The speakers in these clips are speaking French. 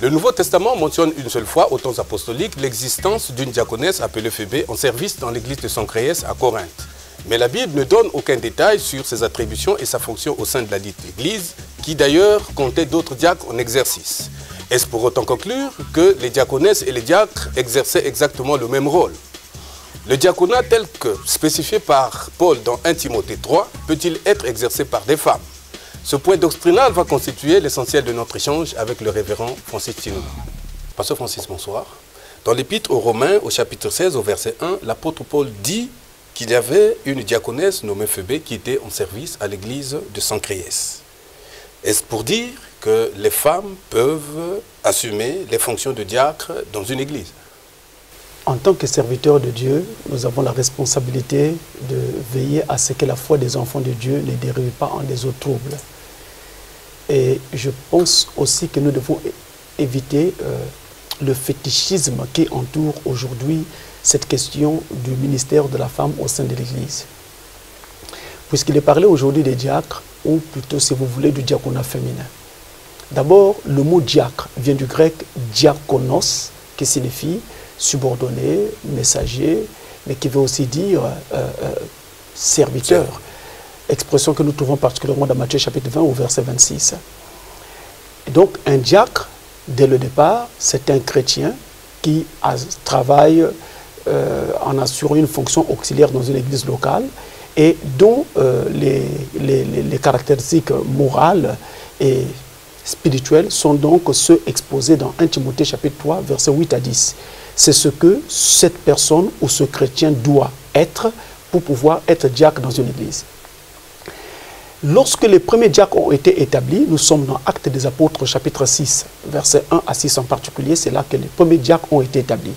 Le Nouveau Testament mentionne une seule fois, aux temps apostoliques, l'existence d'une diaconesse appelée Phébé en service dans l'église de Sancréès à Corinthe. Mais la Bible ne donne aucun détail sur ses attributions et sa fonction au sein de la dite église, qui d'ailleurs comptait d'autres diacres en exercice. Est-ce pour autant conclure que les diaconesses et les diacres exerçaient exactement le même rôle? Le diaconat tel que spécifié par Paul dans 1 Timothée 3 peut-il être exercé par des femmes? Ce point doctrinal va constituer l'essentiel de notre échange avec le révérend Francis Tinouna. Pasteur Francis, bonsoir. Dans l'épître aux Romains, au chapitre 16, au verset 1, l'apôtre Paul dit qu'il y avait une diaconesse nommée Phébé qui était en service à l'église de Sancréès. Est-ce pour dire que les femmes peuvent assumer les fonctions de diacre dans une église? En tant que serviteurs de Dieu, nous avons la responsabilité de veiller à ce que la foi des enfants de Dieu ne dérive pas en des eaux troubles. Et je pense aussi que nous devons éviter le fétichisme qui entoure aujourd'hui cette question du ministère de la femme au sein de l'Église. Puisqu'il est parlé aujourd'hui des diacres, ou plutôt, si vous voulez, du diaconat féminin. D'abord, le mot diacre vient du grec diakonos, qui signifie subordonné, messager, mais qui veut aussi dire serviteur. Expression que nous trouvons particulièrement dans Matthieu chapitre 20 au verset 26. Et donc, un diacre, dès le départ, c'est un chrétien qui travaille en assurant une fonction auxiliaire dans une église locale et dont les caractéristiques morales et spirituelles sont donc ceux exposés dans 1 Timothée chapitre 3, versets 8 à 10. C'est ce que cette personne ou ce chrétien doit être pour pouvoir être diacre dans une église. Lorsque les premiers diacres ont été établis, nous sommes dans Actes des Apôtres chapitre 6, versets 1 à 6 en particulier, c'est là que les premiers diacres ont été établis.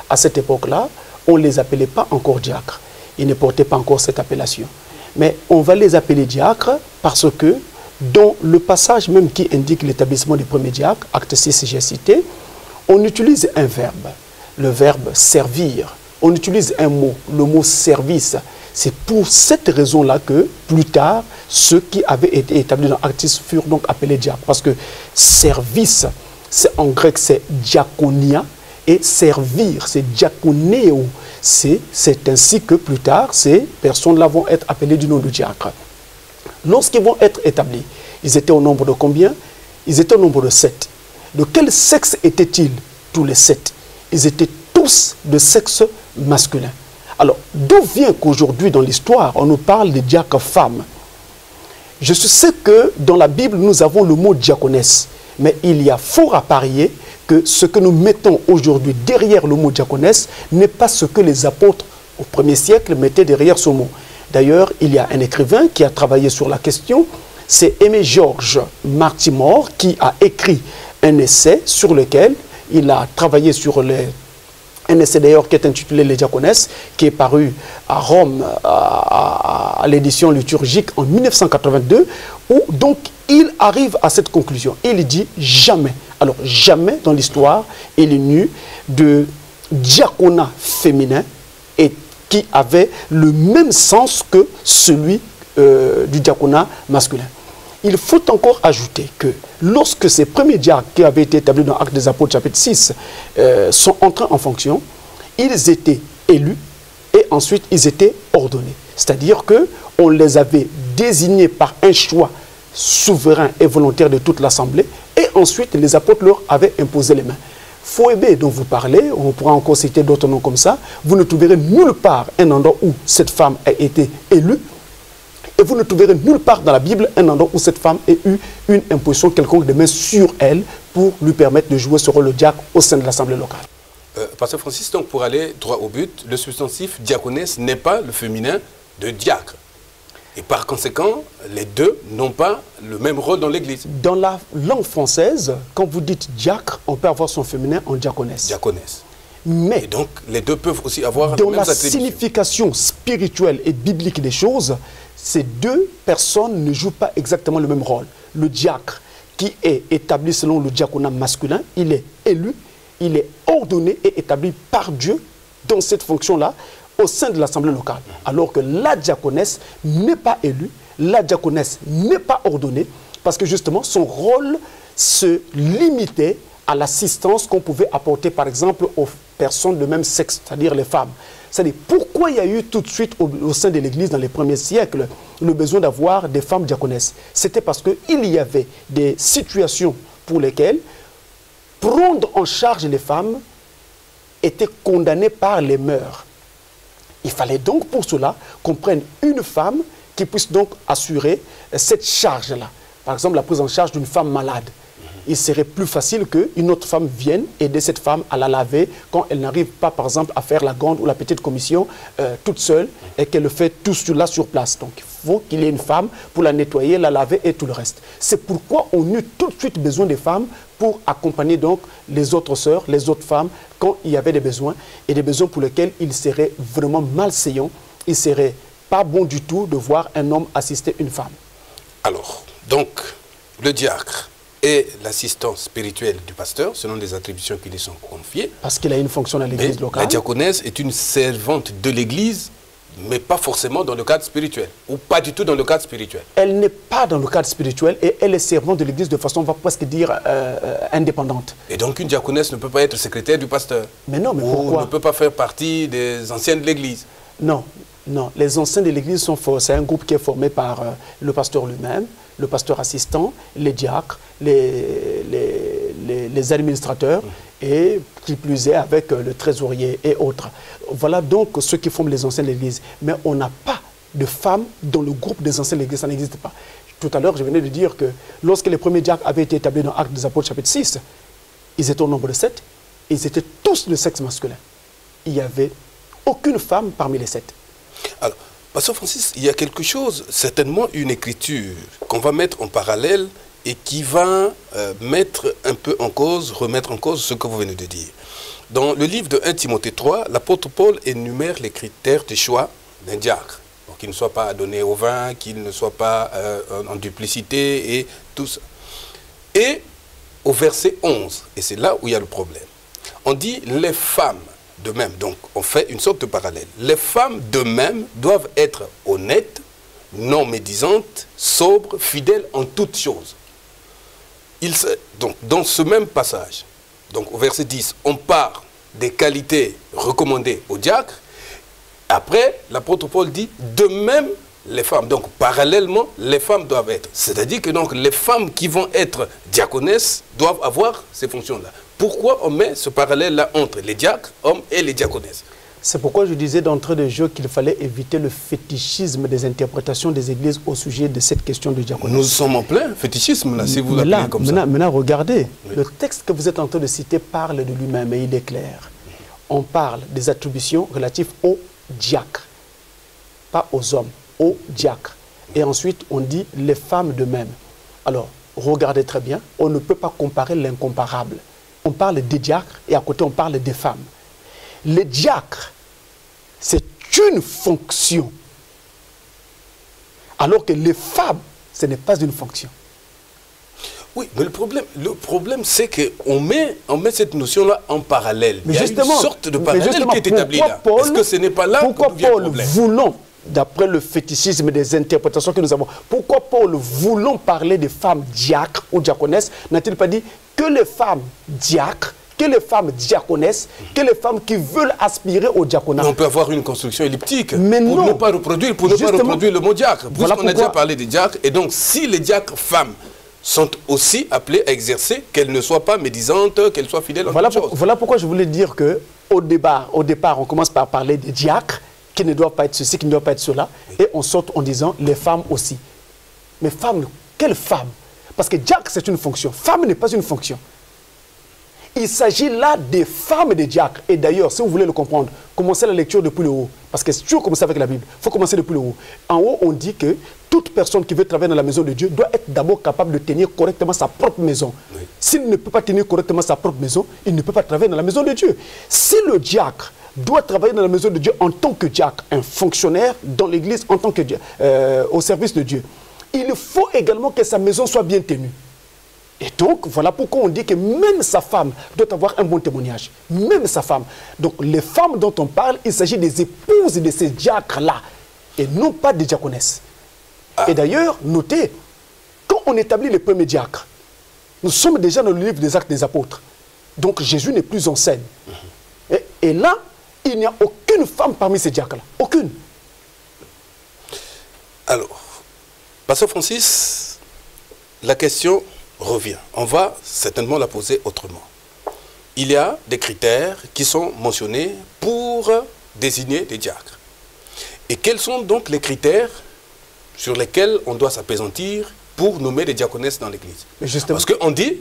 À cette époque-là, on ne les appelait pas encore diacres. Ils ne portaient pas encore cette appellation. Mais on va les appeler diacres parce que dans le passage même qui indique l'établissement du premier diacre, Acte 6, j'ai cité, on utilise un verbe, le verbe servir. On utilise un mot, le mot service. C'est pour cette raison-là que, plus tard, ceux qui avaient été établis dans Acte 6 furent donc appelés diacres. Parce que service, en grec, c'est diakonia, et servir, c'est diakonéo. C'est ainsi que, plus tard, ces personnes-là vont être appelées du nom de diacre. Lorsqu'ils vont être établis, ils étaient au nombre de combien? Ils étaient au nombre de 7. De quel sexe étaient-ils tous les 7? Ils étaient tous de sexe masculin. Alors, d'où vient qu'aujourd'hui, dans l'histoire, on nous parle de diacres femmes? Je sais que dans la Bible, nous avons le mot diaconesse. Mais il y a fort à parier que ce que nous mettons aujourd'hui derrière le mot diaconesse n'est pas ce que les apôtres au 1er siècle mettaient derrière ce mot. D'ailleurs, il y a un écrivain qui a travaillé sur la question, c'est Aimé Georges Martimore qui a écrit un essai sur lequel il a travaillé sur un essai d'ailleurs qui est intitulé Les diaconesses, qui est paru à Rome à l'édition liturgique en 1982, où donc il arrive à cette conclusion. Il dit jamais, alors jamais dans l'histoire, il est nu de diaconat féminin et qui avait le même sens que celui du diaconat masculin. Il faut encore ajouter que lorsque ces premiers diacres qui avaient été établis dans Actes des Apôtres chapitre 6 sont entrés en fonction, ils étaient élus et ensuite ils étaient ordonnés. C'est-à-dire qu'on les avait désignés par un choix souverain et volontaire de toute l'Assemblée et ensuite les apôtres leur avaient imposé les mains. Phoébé dont vous parlez, on pourra encore citer d'autres noms comme ça, vous ne trouverez nulle part un endroit où cette femme a été élue. Et vous ne trouverez nulle part dans la Bible un endroit où cette femme ait eu une imposition quelconque de main sur elle pour lui permettre de jouer ce rôle de diacre au sein de l'Assemblée locale. Pasteur Francis, donc pour aller droit au but, le substantif diaconesse n'est pas le féminin de diacre. Et par conséquent, les deux n'ont pas le même rôle dans l'Église. Dans la langue française, quand vous dites diacre, on peut avoir son féminin en diaconesse. Diaconesse. Mais et donc, les deux peuvent aussi avoir dans la signification spirituelle et biblique des choses, ces deux personnes ne jouent pas exactement le même rôle. Le diacre, qui est établi selon le diaconat masculin, il est élu, il est ordonné et établi par Dieu dans cette fonction-là au sein de l'Assemblée locale. Alors que la diaconesse n'est pas élue, la diaconesse n'est pas ordonnée, parce que justement son rôle se limitait à l'assistance qu'on pouvait apporter, par exemple, aux personnes de même sexe, c'est-à-dire les femmes. C'est-à-dire, pourquoi il y a eu tout de suite au sein de l'Église, dans les premiers siècles, le besoin d'avoir des femmes diaconesses? C'était parce qu'il y avait des situations pour lesquelles prendre en charge les femmes était condamné par les mœurs. Il fallait donc pour cela qu'on prenne une femme qui puisse donc assurer cette charge-là. Par exemple, la prise en charge d'une femme malade. Il serait plus facile qu'une autre femme vienne aider cette femme à la laver quand elle n'arrive pas, par exemple, à faire la grande ou la petite commission toute seule et qu'elle le fait tout là sur place. Donc, il faut qu'il y ait une femme pour la nettoyer, la laver et tout le reste. C'est pourquoi on eut tout de suite besoin des femmes pour accompagner donc les autres sœurs, les autres femmes, quand il y avait des besoins, et des besoins pour lesquels il serait vraiment malséant, il serait pas bon du tout de voir un homme assister une femme. Alors, donc, le diacre et l'assistant spirituel du pasteur, selon les attributions qui lui sont confiées. Parce qu'il a une fonction dans l'église locale. La diaconesse est une servante de l'église, mais pas forcément dans le cadre spirituel, ou pas du tout dans le cadre spirituel. Elle n'est pas dans le cadre spirituel et elle est servante de l'église de façon, on va presque dire, indépendante. Et donc une diaconesse ne peut pas être secrétaire du pasteur. Mais non, mais pourquoi? Ou ne peut pas faire partie des anciens de l'église. Non, non. Les anciens de l'église sont forts. C'est un groupe qui est formé par le pasteur lui-même, le pasteur assistant, les diacres, les administrateurs et qui plus est avec le trésorier et autres. Voilà donc ceux qui forment les anciens de l'église. Mais on n'a pas de femmes dans le groupe des anciens de l'église, ça n'existe pas. Tout à l'heure, je venais de dire que lorsque les premiers diacres avaient été établis dans Actes des Apôtres chapitre 6, ils étaient au nombre de 7, et ils étaient tous de sexe masculin. Il n'y avait aucune femme parmi les 7. Alors, Pasteur Francis, il y a quelque chose, certainement une écriture qu'on va mettre en parallèle et qui va mettre un peu en cause, remettre en cause ce que vous venez de dire. Dans le livre de 1 Timothée 3, l'apôtre Paul énumère les critères de choix d'un diacre. Donc, qu'il ne soit pas donné au vin, qu'il ne soit pas en duplicité et tout ça. Et au verset 11, et c'est là où il y a le problème, on dit les femmes de même, donc on fait une sorte de parallèle. Les femmes de même doivent être honnêtes, non médisantes, sobres, fidèles en toutes choses. Donc dans ce même passage, donc au verset 10, on parle des qualités recommandées au diacre. Après, l'apôtre Paul dit de même les femmes. Donc parallèlement, les femmes doivent être. C'est-à-dire que donc les femmes qui vont être diaconesses doivent avoir ces fonctions-là. Pourquoi on met ce parallèle-là entre les diacres, hommes, et les diaconesses? C'est pourquoi je disais d'entrée de jeu qu'il fallait éviter le fétichisme des interprétations des églises au sujet de cette question de diaconesse. Nous sommes en plein fétichisme, là, si vous l'appelez comme ça. Maintenant, regardez, oui. Le texte que vous êtes en train de citer parle de lui-même et il est clair. On parle des attributions relatives aux diacres, pas aux hommes, aux diacres. Et ensuite, on dit les femmes de même. Alors, regardez très bien, on ne peut pas comparer l'incomparable. On parle des diacres et à côté on parle des femmes. Les diacres, c'est une fonction. Alors que les femmes, ce n'est pas une fonction. Oui, mais le problème c'est qu'on met cette notion-là en parallèle. Mais il y a une sorte de parallèle qui est établi là. Est-ce que ce n'est pas là pourquoi que vient le Paul problème? voulons, d'après le fétichisme des interprétations que nous avons, pourquoi Paul voulons parler des femmes diacres ou diaconesses, n'a-t-il pas dit que les femmes diacres, que les femmes diaconesses, que les femmes qui veulent aspirer au diaconat? On peut avoir une construction elliptique mais pour non. ne pas reproduire, le mot diacre. Voilà Puisqu'on a déjà parlé des diacres, et donc si les diacres femmes sont aussi appelées à exercer, qu'elles ne soient pas médisantes, qu'elles soient fidèles en toutes choses. Voilà pourquoi je voulais dire qu'au départ, on commence par parler des diacres, qui ne doivent pas être ceci, qui ne doivent pas être cela, et on sort en disant les femmes aussi. Mais femmes, quelle femme? Parce que diacre, c'est une fonction. Femme n'est pas une fonction. Il s'agit là des femmes et des diacres. Et d'ailleurs, si vous voulez le comprendre, commencez la lecture depuis le haut. Parce que c'est toujours comme ça avec la Bible. Il faut commencer depuis le haut. En haut, on dit que toute personne qui veut travailler dans la maison de Dieu doit être d'abord capable de tenir correctement sa propre maison. Oui. S'il ne peut pas tenir correctement sa propre maison, il ne peut pas travailler dans la maison de Dieu. Si le diacre doit travailler dans la maison de Dieu en tant que diacre, un fonctionnaire dans l'église en tant que au service de Dieu, il faut également que sa maison soit bien tenue. Et donc, voilà pourquoi on dit que même sa femme doit avoir un bon témoignage. Même sa femme. Donc, les femmes dont on parle, il s'agit des épouses de ces diacres-là. Et non pas des diaconesses. Ah. Et d'ailleurs, notez, quand on établit les premiers diacres, nous sommes déjà dans le livre des Actes des Apôtres. Donc Jésus n'est plus en scène. Et là, il n'y a aucune femme parmi ces diacres-là. Aucune. Alors, Pasteur Francis, la question revient. On va certainement la poser autrement. Il y a des critères qui sont mentionnés pour désigner des diacres. Et quels sont donc les critères sur lesquels on doit s'appesantir pour nommer des diaconesses dans l'Église? Parce qu'on dit,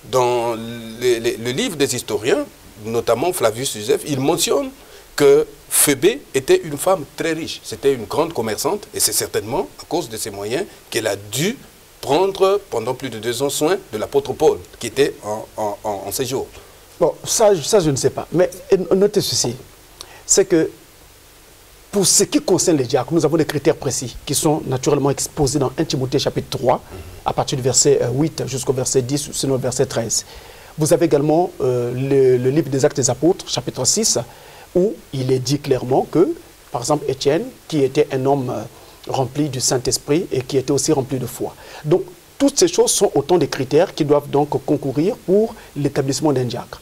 dans le livre des historiens, notamment Flavius Joseph, il mentionne que Phébé était une femme très riche. C'était une grande commerçante et c'est certainement à cause de ses moyens qu'elle a dû prendre pendant plus de 2 ans soin de l'apôtre Paul, qui était en séjour. Bon, ça, je ne sais pas. Mais notez ceci, c'est que pour ce qui concerne les diacres, nous avons des critères précis qui sont naturellement exposés dans 1 Timothée chapitre 3, à partir du verset 8 jusqu'au verset 10, sinon le verset 13. Vous avez également le livre des Actes des Apôtres, chapitre 6, où il est dit clairement que, par exemple, Étienne, qui était un homme rempli du Saint-Esprit et qui était aussi rempli de foi. Donc, toutes ces choses sont autant de critères qui doivent donc concourir pour l'établissement d'un diacre.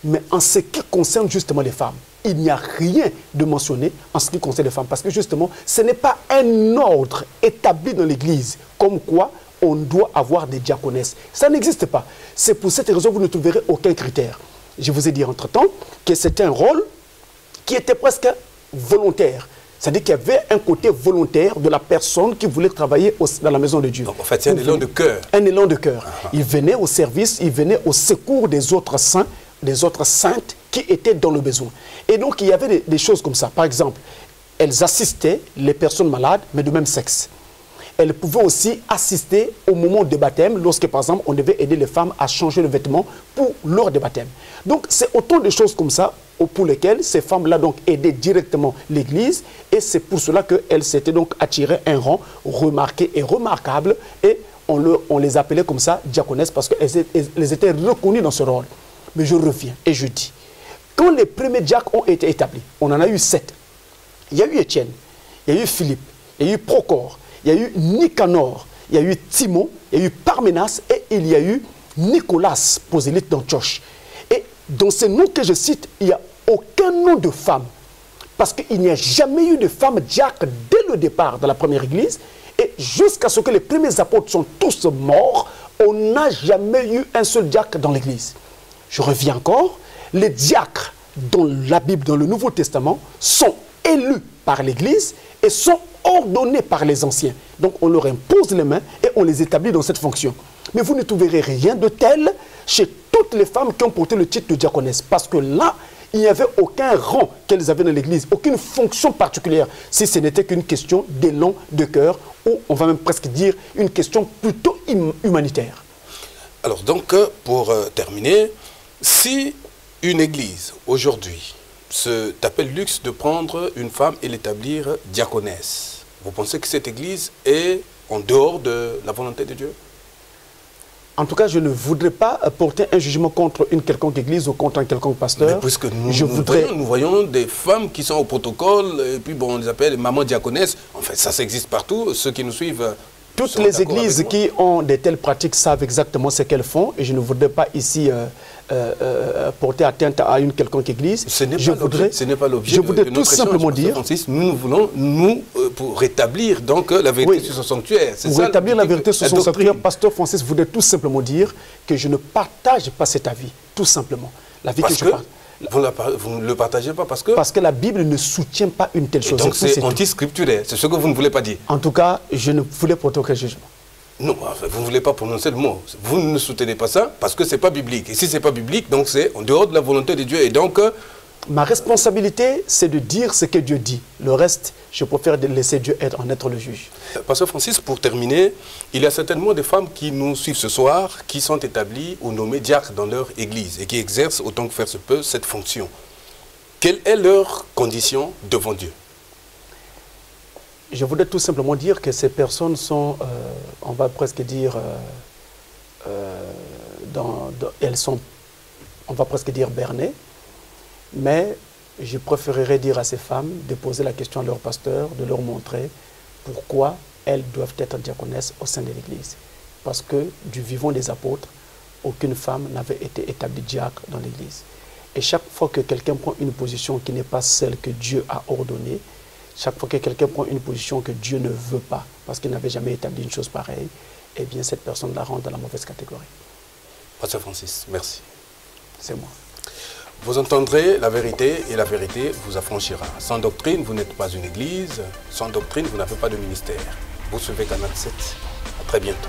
Mais en ce qui concerne justement les femmes, il n'y a rien de mentionné en ce qui concerne les femmes. Parce que justement, ce n'est pas un ordre établi dans l'Église comme quoi on doit avoir des diaconesses. Ça n'existe pas. C'est pour cette raison que vous ne trouverez aucun critère. Je vous ai dit entre-temps que c'était un rôle qui était presque volontaire. C'est-à-dire qu'il y avait un côté volontaire de la personne qui voulait travailler dans la maison de Dieu. Donc en fait, c'est un élan de cœur. Un élan de cœur. Il venait au service, il venait au secours des autres saints, des autres saintes qui étaient dans le besoin. Et donc, il y avait des choses comme ça. Par exemple, elles assistaient les personnes malades, mais de même sexe. Elles pouvaient aussi assister au moment de baptême, lorsque, par exemple, on devait aider les femmes à changer le vêtement pour l'heure de baptême. Donc, c'est autant de choses comme ça pour lesquelles ces femmes-là donc aidaient directement l'Église. Et c'est pour cela qu'elles s'étaient donc attirées un rang remarqué et remarquable. Et on les appelait comme ça diaconesses parce qu'elles étaient reconnues dans ce rôle. Mais je reviens et je dis, quand les premiers diacres ont été établis, on en a eu 7. Il y a eu Étienne, il y a eu Philippe, il y a eu Procore, il y a eu Nicanor, il y a eu Timon, il y a eu Parménas et il y a eu Nicolas, prosélyte d'Antioche. Et dans ces noms que je cite, il n'y a aucun nom de femme. Parce qu'il n'y a jamais eu de femme diacre dès le départ de la première église. Et jusqu'à ce que les premiers apôtres sont tous morts, on n'a jamais eu un seul diacre dans l'église. Je reviens encore, les diacres dans la Bible, dans le Nouveau Testament, sont élus par l'Église et sont ordonnés par les anciens. Donc on leur impose les mains et on les établit dans cette fonction. Mais vous ne trouverez rien de tel chez toutes les femmes qui ont porté le titre de diaconesse. Parce que là, il n'y avait aucun rang qu'elles avaient dans l'Église, aucune fonction particulière, si ce n'était qu'une question d'élan de cœur, ou on va même presque dire une question plutôt humanitaire. Alors donc, pour terminer, si une église, aujourd'hui, se tape le luxe de prendre une femme et l'établir diaconesse, vous pensez que cette église est en dehors de la volonté de Dieu? En tout cas, je ne voudrais pas porter un jugement contre une quelconque église ou contre un quelconque pasteur. Mais puisque nous voyons des femmes qui sont au protocole, et puis bon, on les appelle maman diaconesse. En fait, ça existe partout. Ceux qui nous suivent... Toutes les églises qui ont de telles pratiques savent exactement ce qu'elles font. Et je ne voudrais pas ici porter atteinte à une quelconque église. Ce n'est pas l'objet de notre tout simplement dire... Francis, nous voulons, pour rétablir donc la vérité sur son sanctuaire. Pour rétablir la vérité sur son sanctuaire, pasteur Francis voudrait tout simplement dire que je ne partage pas cet avis. Tout simplement. L'avis que je partage. Vous ne le partagez pas parce que... Parce que la Bible ne soutient pas une telle chose. Donc c'est anti-scripturaire, c'est ce que vous ne voulez pas dire. En tout cas, je ne voulais porter aucun jugement. Non, vous ne voulez pas prononcer le mot. Vous ne soutenez pas ça parce que ce n'est pas biblique. Et si ce n'est pas biblique, donc c'est en dehors de la volonté de Dieu. Et donc... Ma responsabilité, c'est de dire ce que Dieu dit. Le reste, je préfère laisser Dieu en être le juge. Pasteur Francis, pour terminer, il y a certainement des femmes qui nous suivent ce soir, qui sont établies ou nommées diacres dans leur église et qui exercent autant que faire se peut cette fonction. Quelle est leur condition devant Dieu? Je voudrais tout simplement dire que ces personnes sont, on va presque dire, elles sont, on va presque dire, bernées. Mais je préférerais dire à ces femmes de poser la question à leur pasteur, de leur montrer pourquoi elles doivent être diaconesses au sein de l'Église. Parce que du vivant des apôtres, aucune femme n'avait été établie diacre dans l'Église. Et chaque fois que quelqu'un prend une position qui n'est pas celle que Dieu a ordonnée, chaque fois que quelqu'un prend une position que Dieu ne veut pas, parce qu'il n'avait jamais établi une chose pareille, eh bien cette personne la rentre dans la mauvaise catégorie. Pasteur Francis, merci. C'est moi. Vous entendrez la vérité et la vérité vous affranchira. Sans doctrine, vous n'êtes pas une église. Sans doctrine, vous n'avez pas de ministère. Vous suivez Canal 7. À très bientôt.